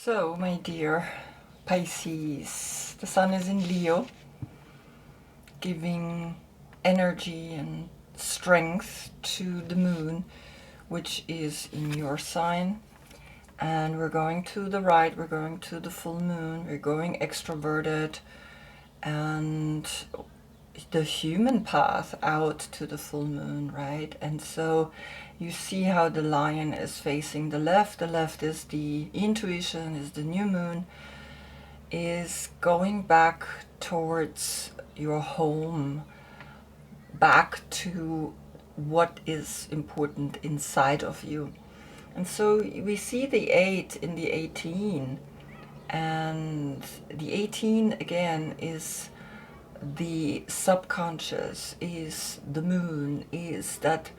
So, my dear Pisces, the sun is in Leo, giving energy and strength to the moon, which is in your sign. And we're going to the right, we're going to the full moon, we're going extroverted, and the human path out to the full moon, right? And so you see how the lion is facing the left. The left is the intuition, is the new moon, is going back towards your home, back to what is important inside of you. And so we see the 8 in the 18, and the 18 again is the subconscious, is the moon, is that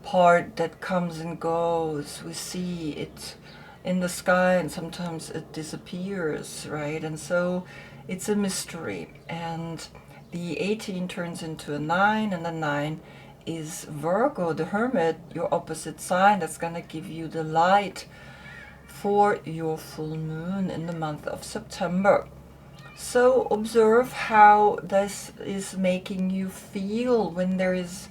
part that comes and goes. We see it in the sky and sometimes it disappears, right? And so it's a mystery. And the 18 turns into a 9, and the 9 is Virgo, the hermit, your opposite sign, that's going to give you the light for your full moon in the month of September. So observe how this is making you feel when there is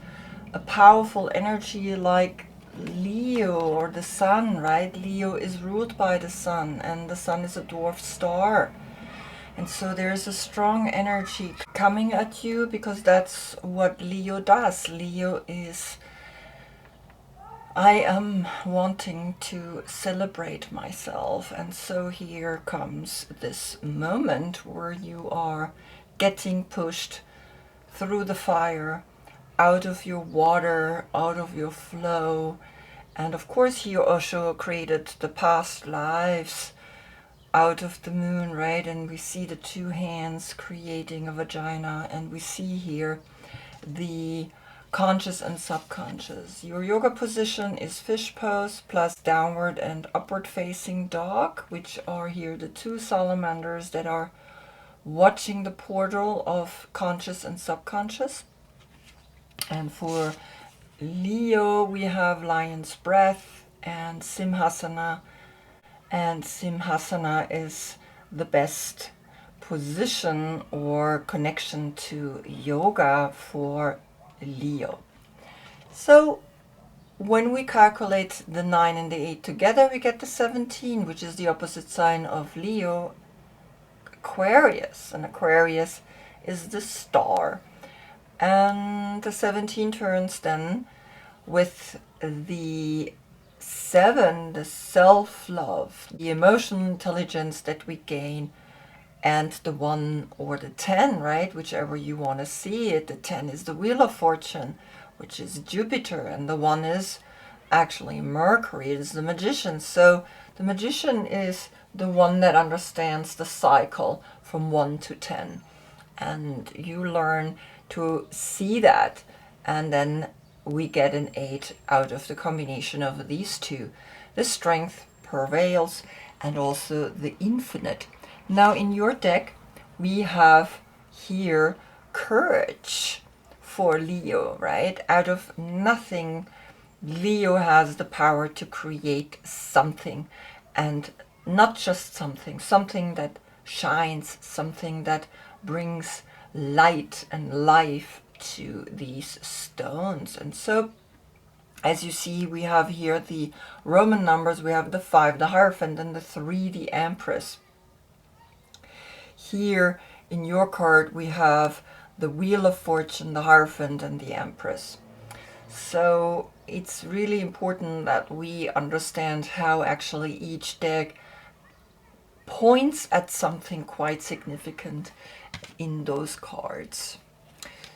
a powerful energy like Leo or the sun, right? Leo is ruled by the sun, and the sun is a dwarf star. And so there's a strong energy coming at you because that's what Leo does. Leo is, I am wanting to celebrate myself. And so here comes this moment where you are getting pushed through the fire, out of your water, out of your flow. And of course, he also created the past lives out of the moon, right? And we see the two hands creating a vagina, and we see here the conscious and subconscious. Your yoga position is fish pose plus downward and upward facing dog, which are here the two salamanders that are watching the portal of conscious and subconscious. And for Leo, we have lion's breath and Simhasana. And Simhasana is the best position or connection to yoga for Leo. So when we calculate the 9 and the 8 together, we get the 17, which is the opposite sign of Leo, Aquarius. And Aquarius is the star. And the 17 turns then with the 7, the self-love, the emotional intelligence that we gain, and the 1 or the 10, right? Whichever you want to see it. The 10 is the wheel of fortune, which is Jupiter, and the 1 is actually Mercury. It is the magician. So the magician is the one that understands the cycle from 1 to 10. And you learn to see that, and then we get an 8 out of the combination of these two. The strength prevails, and also the infinite. Now in your deck, we have here courage for Leo, right? Out of nothing, Leo has the power to create something, and not just something, something that shines, something that brings light and life to these stones. And so as you see, we have here the Roman numbers. We have the 5, the Hierophant, and the 3, the Empress. Here in your card, we have the Wheel of Fortune, the Hierophant, and the Empress. So it's really important that we understand how actually each deck points at something quite significant in those cards.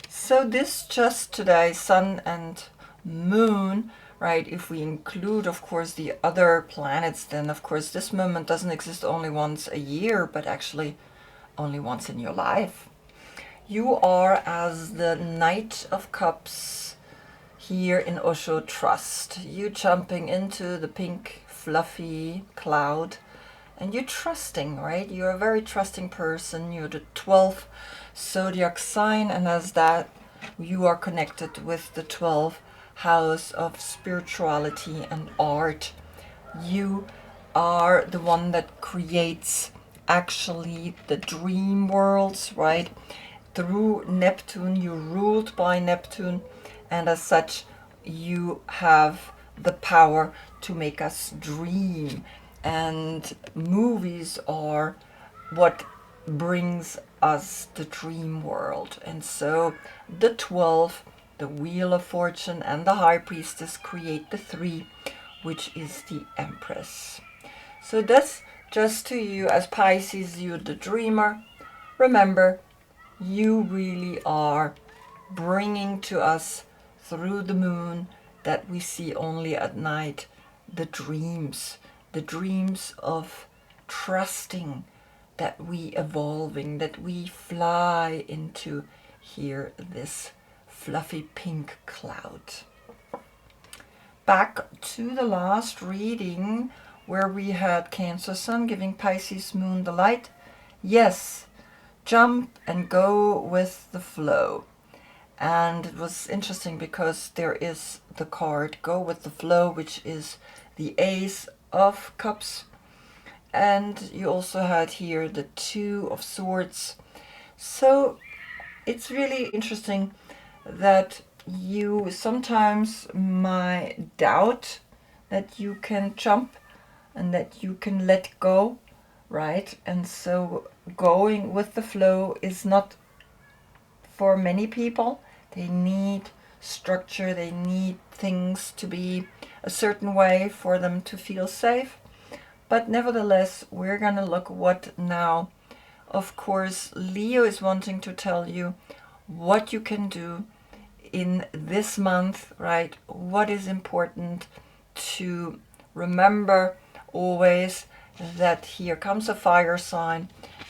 So this just today, sun and moon, right? If we include, of course, the other planets, then of course this moment doesn't exist only once a year, but actually only once in your life. You are as the Knight of Cups here in Osho Trust. You jumping into the pink fluffy cloud, and you're trusting, right? You're a very trusting person. You're the 12th Zodiac sign, and as that, you are connected with the 12th house of spirituality and art. You are the one that creates actually the dream worlds, right? Through Neptune, you're ruled by Neptune, and as such, you have the power to make us dream. And movies are what brings us the dream world. And so the 12, the Wheel of Fortune, and the High Priestess create the 3, which is the Empress. So that's just to you as Pisces, you the dreamer. Remember, you really are bringing to us through the moon that we see only at night the dreams of trusting that we evolving, that we fly into here this fluffy pink cloud. Back to the last reading where we had Cancer Sun giving Pisces Moon the light. Yes, jump and go with the flow. And it was interesting because there is the card Go with the Flow, which is the Ace of Cups. And you also had here the 2 of Swords. So it's really interesting that you sometimes might doubt that you can jump and that you can let go, right? And so going with the flow is not for many people. They need structure, they need things to be a certain way for them to feel safe. But nevertheless, we're gonna look what now. Of course, Leo is wanting to tell you what you can do in this month, right? What is important to remember always, that here comes a fire sign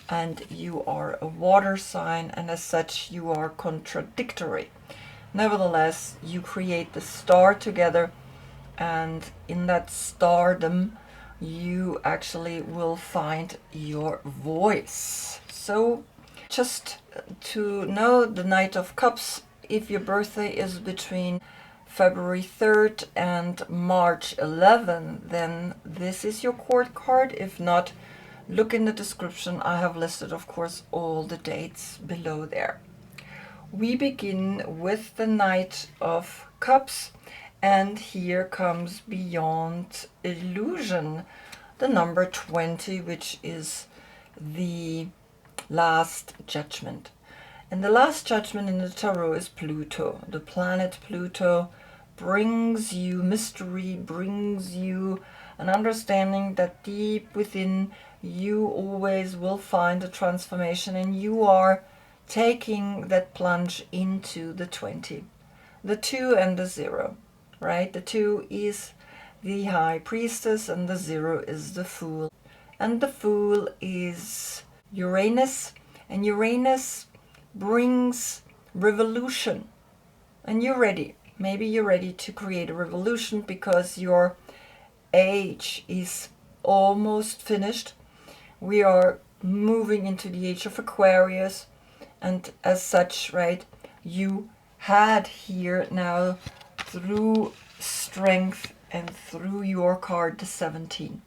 and you are a water sign, and as such you are contradictory. Nevertheless, you create the star together, and in that stardom you actually will find your voice. So just to know, the Knight of Cups, if your birthday is between February 3rd and March 11, then this is your court card. If not, look in the description. I have listed, of course, all the dates below there. We begin with the Knight of Cups, and here comes Beyond Illusion, the number 20, which is the Last Judgment. And the Last Judgment in the Tarot is Pluto. The planet Pluto brings you mystery, brings you an understanding that deep within you always will find a transformation, and you are taking that plunge into the 20. The 2 and the 0, right? The 2 is the High Priestess and the 0 is the Fool. And the Fool is Uranus, and Uranus brings revolution. And you're ready. Maybe you're ready to create a revolution because your age is almost finished. We are moving into the age of Aquarius, and as such, right, you had here now through strength and through your card the 17,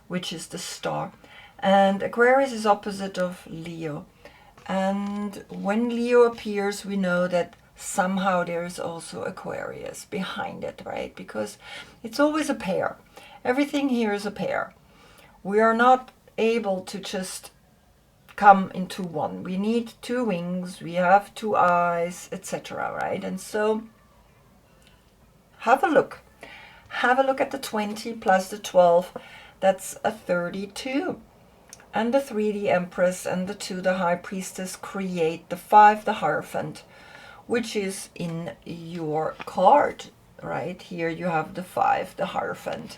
which is the star. And Aquarius is opposite of Leo. And when Leo appears, we know that somehow there is also Aquarius behind it, right? Because it's always a pair. Everything here is a pair. We are not able to just come into one. We need 2 wings, we have 2 eyes, etc., right? And so have a look. Have a look at the 20 plus the 12. That's a 32. And the 3, the Empress, and the 2, the High Priestess, create the 5, the Hierophant, which is in your card, right? Here you have the 5, the Hierophant.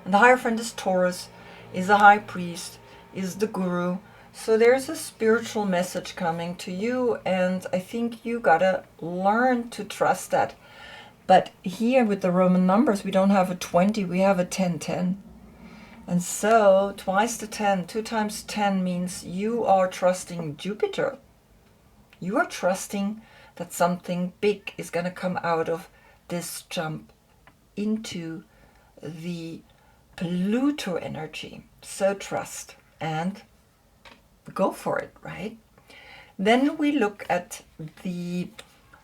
And the Hierophant is Taurus, is a High Priest, is the Guru. So there's a spiritual message coming to you, and I think you gotta learn to trust that. But here with the Roman numbers, we don't have a 20, we have a 10-10. And so twice the 10, 2 times 10 means you are trusting Jupiter. You are trusting that something big is going to come out of this jump into the Pluto energy. So trust and go for it, right? Then we look at the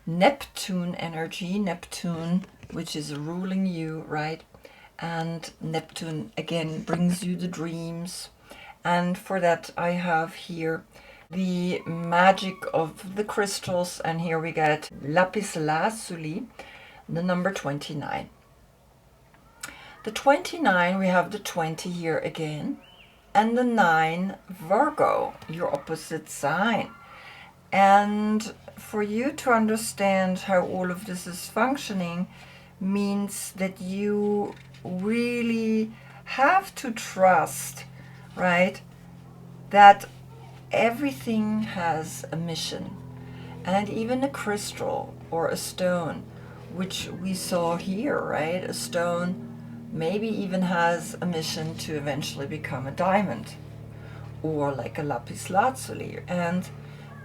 Neptune energy, Neptune, which is ruling you, right? And Neptune again brings you the dreams. And for that I have here the magic of the crystals, and here we get lapis lazuli, the number 29. The 29, we have the 20 here again, and the 9, Virgo, your opposite sign. And for you to understand how all of this is functioning means that you really have to trust, right, that everything has a mission. And even a crystal or a stone, which we saw here, right, a stone maybe even has a mission to eventually become a diamond, or like a lapis lazuli. And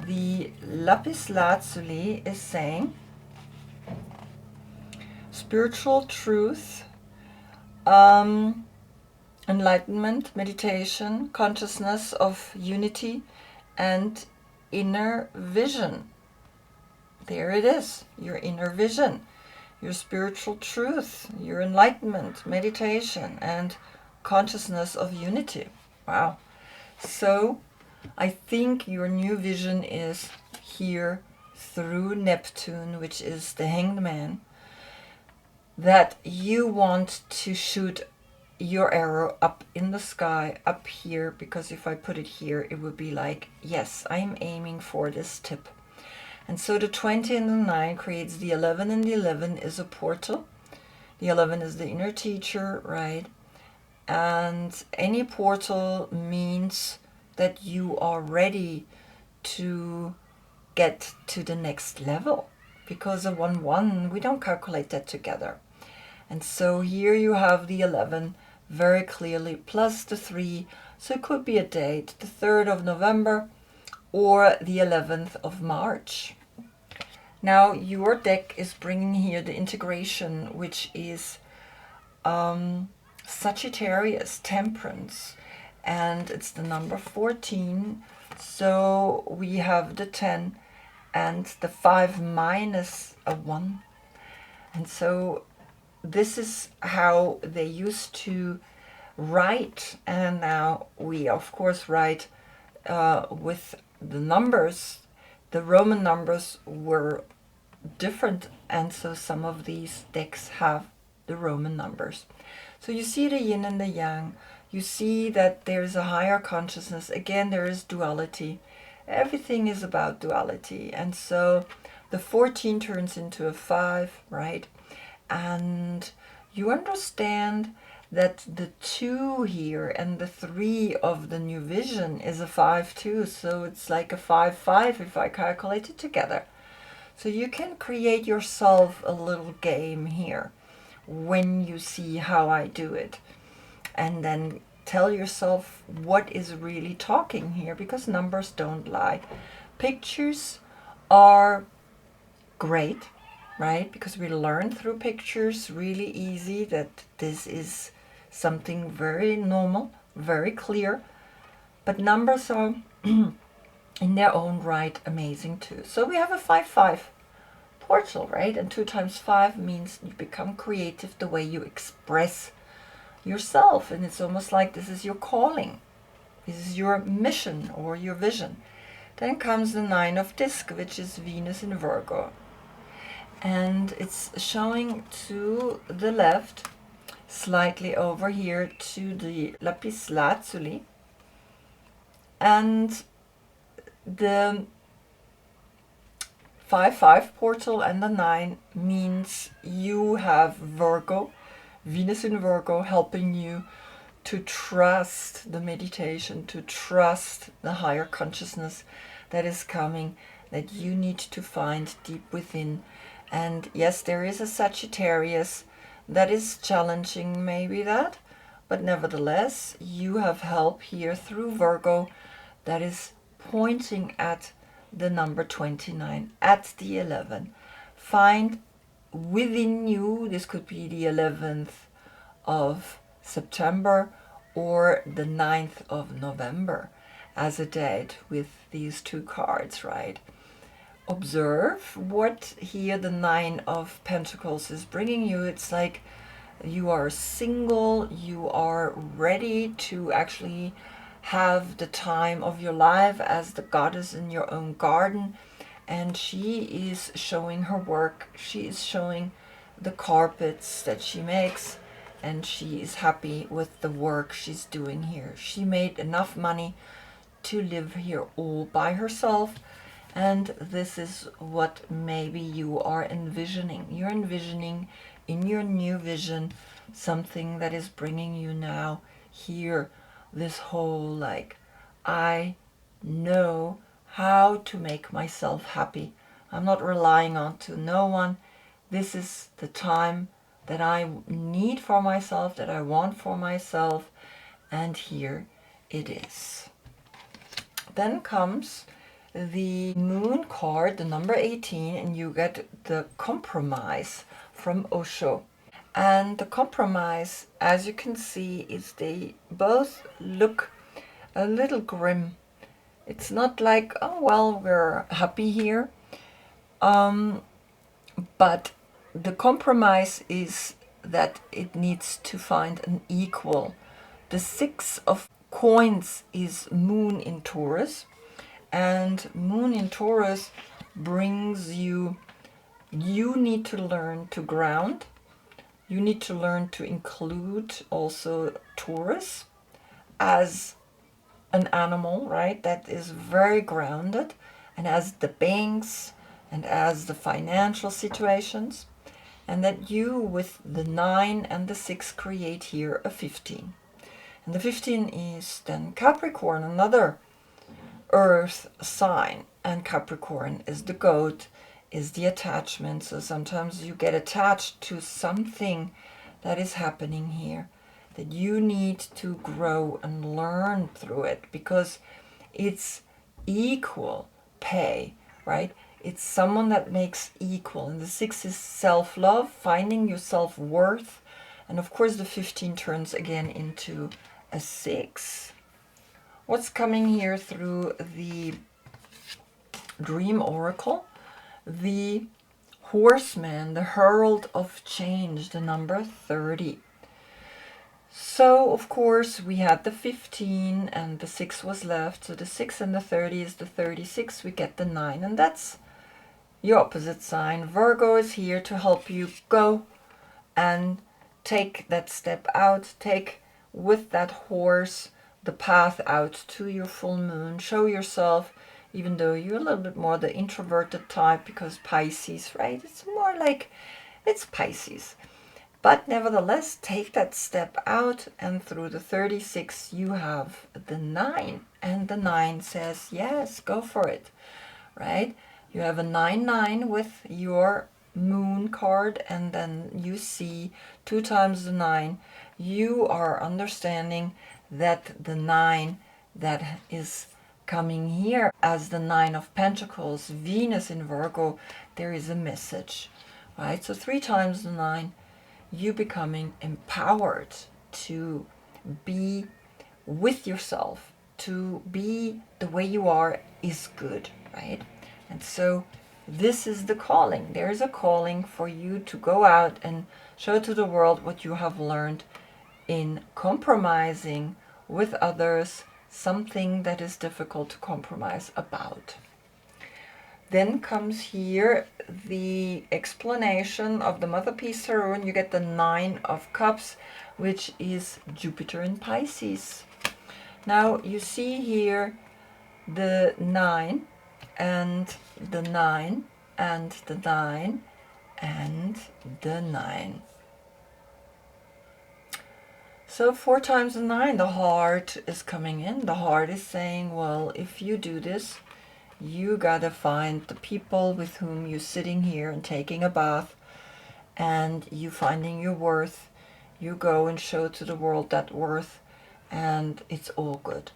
the lapis lazuli is saying spiritual truth, enlightenment, meditation, consciousness of unity, and inner vision. There it is, your inner vision, your spiritual truth, your enlightenment, meditation, and consciousness of unity. Wow. So I think your new vision is here through Neptune, which is the Hanged Man, that you want to shoot your arrow up in the sky, up here, because if I put it here, it would be like, yes, I'm aiming for this tip. And so the 20 and the 9 creates the 11, and the 11 is a portal. The 11 is the inner teacher, right? And any portal means that you are ready to get to the next level, because a 1-1, we don't calculate that together. And so here you have the 11 very clearly, plus the 3, so it could be a date, the 3rd of November or the 11th of March. Now your deck is bringing here the integration, which is Sagittarius, Temperance, and it's the number 14. So we have the 10 and the 5 minus a 1. And so this is how they used to write, and now we of course write with the numbers. The Roman numbers were different, and so some of these decks have the Roman numbers. So you see the yin and the yang, you see that there's a higher consciousness. Again, there is duality. Everything is about duality, and so the 14 turns into a 5, right? And you understand that the 2 here and the 3 of the new vision is a 5 too, so it's like a 5-5 if I calculate it together. So you can create yourself a little game here when you see how I do it, and then tell yourself what is really talking here, because numbers don't lie. Pictures are great, right? Because we learn through pictures really easy that this is something very normal, very clear. But numbers are in their own right amazing too. So we have a 5-5 portal, right? And 2 times 5 means you become creative the way you express yourself. And it's almost like this is your calling. This is your mission or your vision. Then comes the 9 of disc, which is Venus in Virgo. And it's showing to the left, slightly over here to the lapis lazuli. And the 5-5 portal and the 9 means you have Virgo, Venus in Virgo, helping you to trust the meditation, to trust the higher consciousness that is coming, that you need to find deep within. And yes, there is a Sagittarius that is challenging maybe that, but nevertheless, you have help here through Virgo that is pointing at the number 29, at the 11. Find within you, this could be the 11th of September or the 9th of November as a date with these two cards, right? Observe what here the 9 of Pentacles is bringing you. It's like you are single, you are ready to actually have the time of your life as the goddess in your own garden. And she is showing her work, she is showing the carpets that she makes, and she is happy with the work she's doing here. She made enough money to live here all by herself, and this is what maybe you are envisioning. You're envisioning in your new vision something that is bringing you now here this whole like, I know how to make myself happy. I'm not relying on to no one. This is the time that I need for myself, that I want for myself, and here it is. Then comes the Moon card, the number 18, and you get the Compromise from Osho. And the Compromise, as you can see, is they both look a little grim. It's not like, oh, well, we're happy here. But the compromise is that it needs to find an equal. The 6 of coins is Moon in Taurus. And Moon in Taurus brings you need to learn to ground. You need to learn to include also Taurus as an animal, right, that is very grounded, and as the banks and as the financial situations, and that you with the 9 and the 6 create here a 15. And the 15 is then Capricorn, another earth sign, and Capricorn is the goat, is the attachment. So sometimes you get attached to something that is happening here, that you need to grow and learn through it, because it's equal pay, right? It's someone that makes equal. And the 6 is self-love, finding your self-worth. And of course the 15 turns again into a 6. What's coming here through the Dream Oracle? The Horseman, the Herald of Change, the number 30. So, of course, we had the 15 and the 6 was left. So the 6 and the 30 is the 36. We get the 9, and that's your opposite sign. Virgo is here to help you go and take that step out. Take with that horse the path out to your full moon. Show yourself, even though you're a little bit more the introverted type, because Pisces, right? It's more like, it's Pisces. But nevertheless, take that step out, and through the 36 you have the 9. And the 9 says, yes, go for it, right? You have a 9-9 with your Moon card, and then you see 2 times the 9. You are understanding that the 9 that is coming here as the 9 of Pentacles, Venus in Virgo, there is a message, right? So 3 times the 9. You becoming empowered to be with yourself, to be the way you are is good, right? And so this is the calling. There is a calling for you to go out and show to the world what you have learned in compromising with others, something that is difficult to compromise about. Then comes here the explanation of the Mother Piece Tarot, and you get the 9 of Cups, which is Jupiter in Pisces. Now you see here the 9 and the 9 and the 9 and the 9. So 4 times the 9, the heart is coming in. The heart is saying, well, if you do this, you gotta find the people with whom you're sitting here and taking a bath, and you finding your worth. You go and show to the world that worth, and it's all good.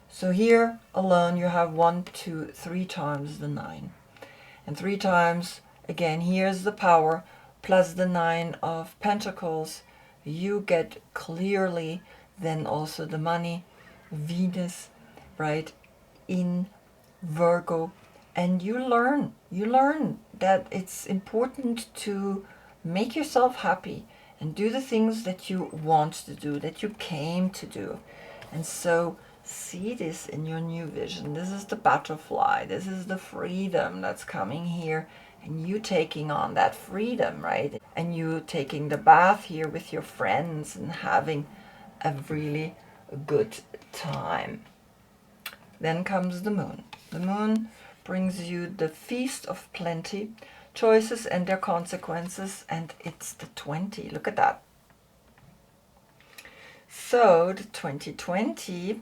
So here alone you have 1, 2, 3 times the 9. And 3 times, again, here's the power, plus the 9 of Pentacles. you get clearly then also the money, Venus, right, in Virgo, and you learn that it's important to make yourself happy and do the things that you want to do, that you came to do. And so see this in your new vision. This is the butterfly, this is the freedom that's coming here, and you taking on that freedom, right? And you taking the bath here with your friends and having a really good time. Then comes the moon. The moon brings you the feast of plenty, choices and their consequences, and it's the 20. Look at that. So the 2020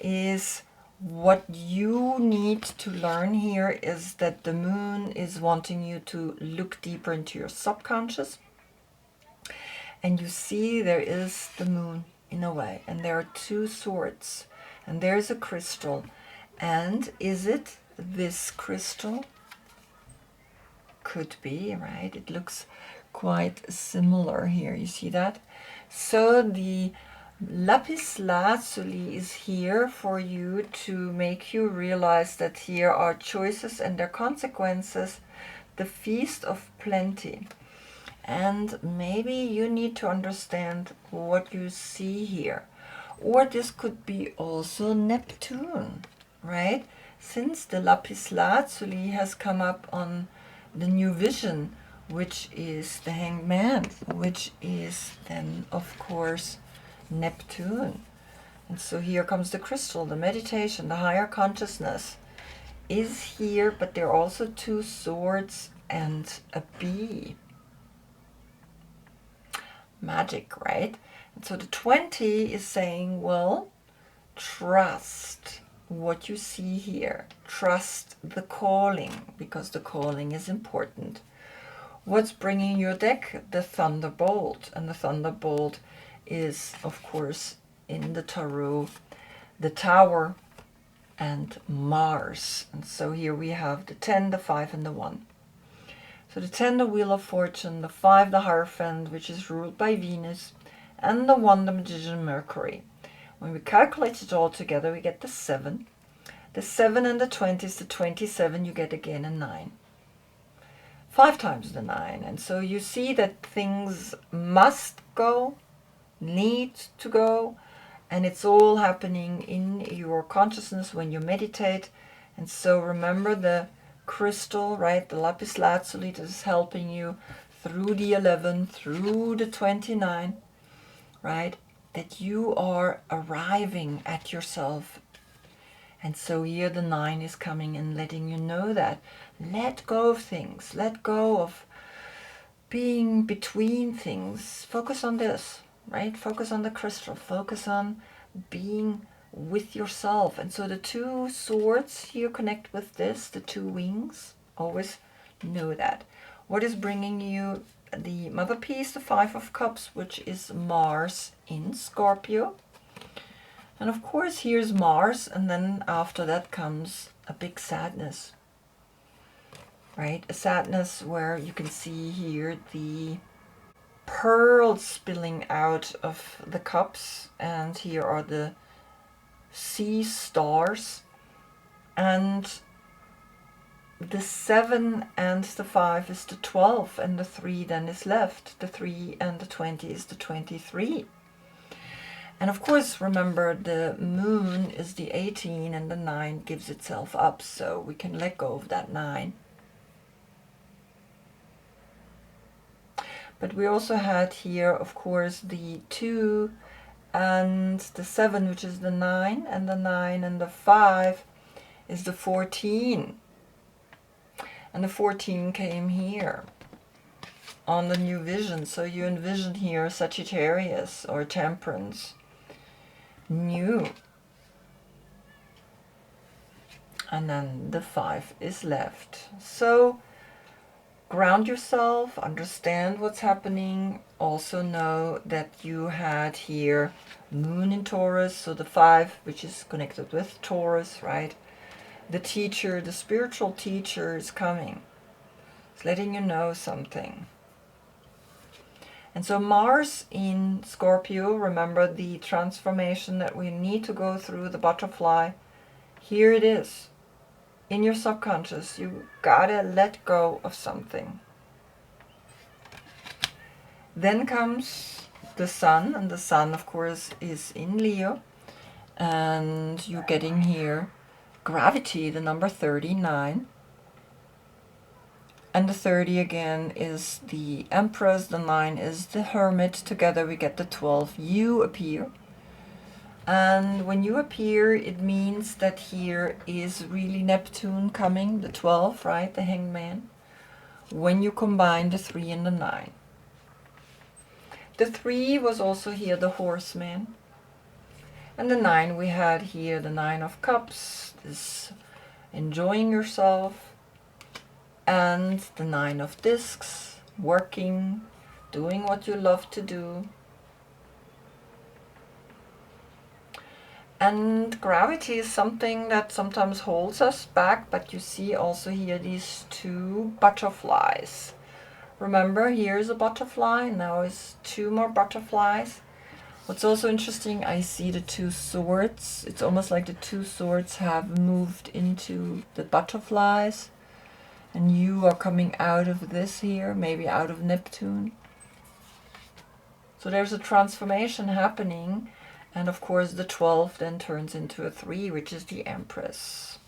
is what you need to learn here is that the moon is wanting you to look deeper into your subconscious. And you see there is the moon in a way, and there are two swords, and there's a crystal. And is it this crystal? Could be, right? It looks quite similar here. You see that? So the lapis lazuli is here for you to make you realize that here are choices and their consequences, the feast of plenty. And maybe you need to understand what you see here. Or this could be also Neptune, right? Since the lapis lazuli has come up on the new vision, which is the Hanged Man, which is then, of course, Neptune. And so here comes the crystal, the meditation, the higher consciousness is here, but there are also two swords and a bee. Magic, right? And so the 20 is saying, well, trust what you see here. Trust the calling, because the calling is important. What's bringing your deck? The Thunderbolt. And the Thunderbolt is, of course, in the tarot, the Tower and Mars. And so here we have the 10, the 5, and the 1. So the 10, the Wheel of Fortune, the 5, the Hierophant, which is ruled by Venus, and the 1, the Magician Mercury. When we calculate it all together, we get the 7. The 7 and the 20 is the 27, you get again a 9. 5 times the 9. And so you see that things must go, need to go, and it's all happening in your consciousness when you meditate. And so remember the crystal, right, the lapis lazuli that is helping you through the 11, through the 29, right, that you are arriving at yourself. And so here the 9 is coming and letting you know that. Let go of things, let go of being between things. Focus on this, right? Focus on the crystal, focus on being with yourself. And so the 2 swords here connect with this, the 2 wings. Always know that. What is bringing you the mother piece, the 5 of Cups, which is Mars in Scorpio. And of course here's Mars, and then after that comes a big sadness, right? A sadness where you can see here the pearls spilling out of the cups, and here are the sea stars, and the 7 and the 5 is the 12, and the 3 then is left. The 3 and the 20 is the 23. And of course, remember, the moon is the 18 and the 9 gives itself up, so we can let go of that 9. But we also had here, of course, the 2 and the 7, which is the 9, and the 9 and the 5 is the 14. And the 14 came here on the new vision. So you envision here Sagittarius or Temperance, new. And then the 5 is left. So ground yourself, understand what's happening. Also know that you had here Moon in Taurus, so the 5, which is connected with Taurus, right? The teacher, the spiritual teacher is coming. It's letting you know something. And so Mars in Scorpio, remember the transformation that we need to go through, the butterfly. Here it is, in your subconscious. You gotta let go of something. Then comes the Sun, and the Sun, of course, is in Leo. And you're getting here gravity, the number 39. And the 30 again is the Empress, the 9 is the Hermit. Together we get the 12. You appear. And when you appear, it means that here is really Neptune coming, the 12, right? The Hangman. When you combine the 3 and the 9. The 3 was also here the Horseman. And the 9 we had here, the 9 of Cups, this enjoying yourself. And the 9 of Discs, working, doing what you love to do. And gravity is something that sometimes holds us back, but you see also here these 2 butterflies. Remember, here's a butterfly, now is 2 more butterflies. What's also interesting, I see the 2 swords. It's almost like the 2 swords have moved into the butterflies. And you are coming out of this here, maybe out of Neptune. So there's a transformation happening. And of course the 12 then turns into a 3, which is the Empress.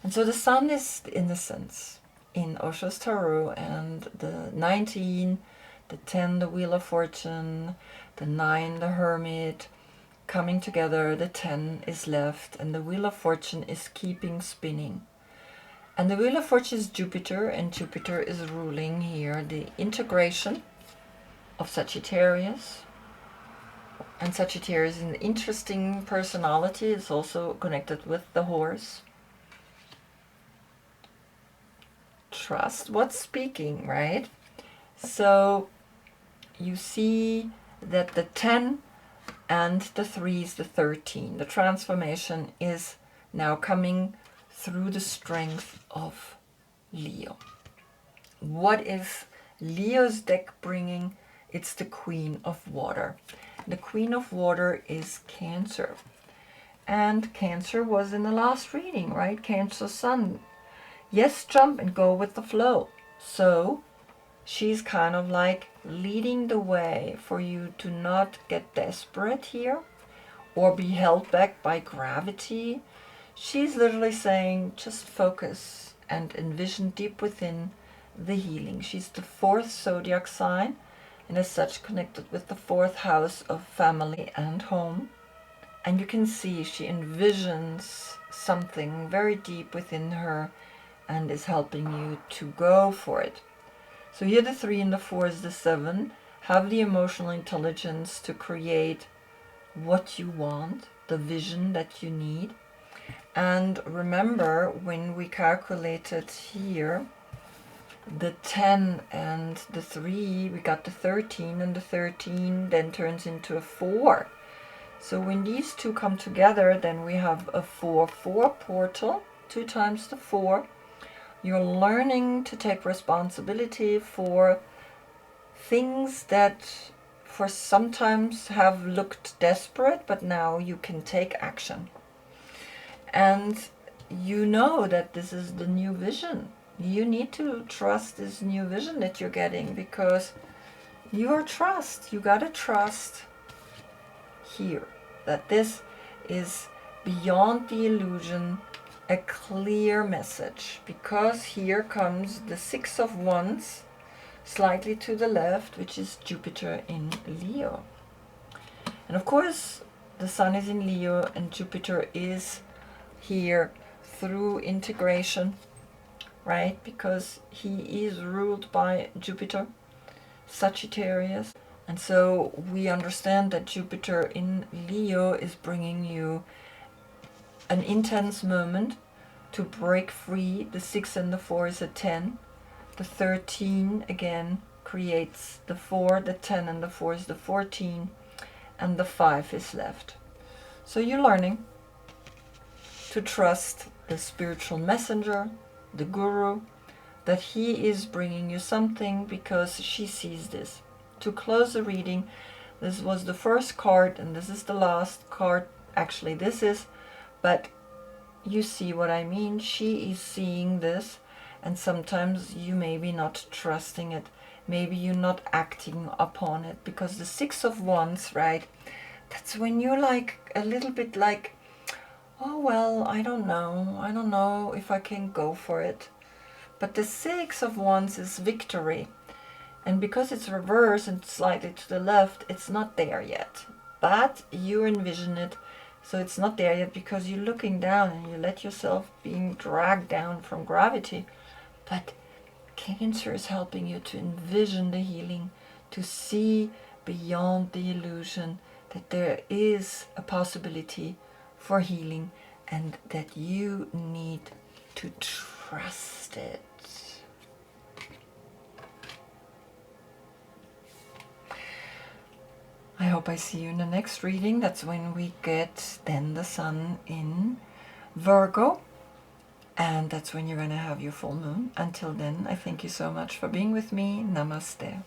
And so the Sun is the innocence in Osho's Tarot, and the 19, the 10, the Wheel of Fortune, the 9, the Hermit, coming together, the 10 is left, and the Wheel of Fortune is keeping spinning. And the Wheel of Fortune is Jupiter, and Jupiter is ruling here the integration of Sagittarius. And Sagittarius is an interesting personality. It's also connected with the horse. Trust what's speaking, right? So you see that the 10 and the 3 is the 13. The transformation is now coming through the strength of Leo. What is Leo's deck bringing? It's the Queen of Water. The Queen of Water is Cancer. And Cancer was in the last reading, right? Cancer Sun. Yes, jump and go with the flow. So she's kind of like leading the way for you to not get desperate here or be held back by gravity. She's literally saying, just focus and envision deep within the healing. She's the 4th zodiac sign, and as such connected with the 4th house of family and home. And you can see she envisions something very deep within her and is helping you to go for it. So here the 3 and the 4 is the 7. Have the emotional intelligence to create what you want, the vision that you need. And remember, when we calculated here the 10 and the 3, we got the 13, and the 13 then turns into a 4. So when these two come together, then we have a 4-4 portal, 2 times the 4. You're learning to take responsibility for things that for sometimes have looked desperate, but now you can take action. And you know that this is the new vision. You need to trust this new vision that you're getting, because your trust, you gotta trust here that this is beyond the illusion, a clear message, because here comes the 6 of Wands slightly to the left, which is Jupiter in Leo. And of course the Sun is in Leo and Jupiter is here through integration, right? Because he is ruled by Jupiter, Sagittarius. And so we understand that Jupiter in Leo is bringing you an intense moment to break free. The 6 and the 4 is a 10. The 13 again creates the 4, the 10 and the 4 is the 14, and the 5 is left. So you're learning to trust the spiritual messenger, the guru, that he is bringing you something because she sees this. to close the reading, this was the first card and this is the last card. Actually, this is, but you see what I mean. She is seeing this, and sometimes you may be not trusting it. Maybe you're not acting upon it, because the Six of Wands, right? That's when you're like a little bit like, oh well, I don't know if I can go for it. But the Six of Wands is victory. And because it's reversed and slightly to the left, it's not there yet. But you envision it, so it's not there yet because you're looking down and you let yourself being dragged down from gravity. But Cancer is helping you to envision the healing, to see beyond the illusion that there is a possibility for healing and that you need to trust it. I hope I see you in the next reading. That's when we get then the sun in Virgo. And that's when you're going to have your full moon. Until then, I thank you so much for being with me. Namaste.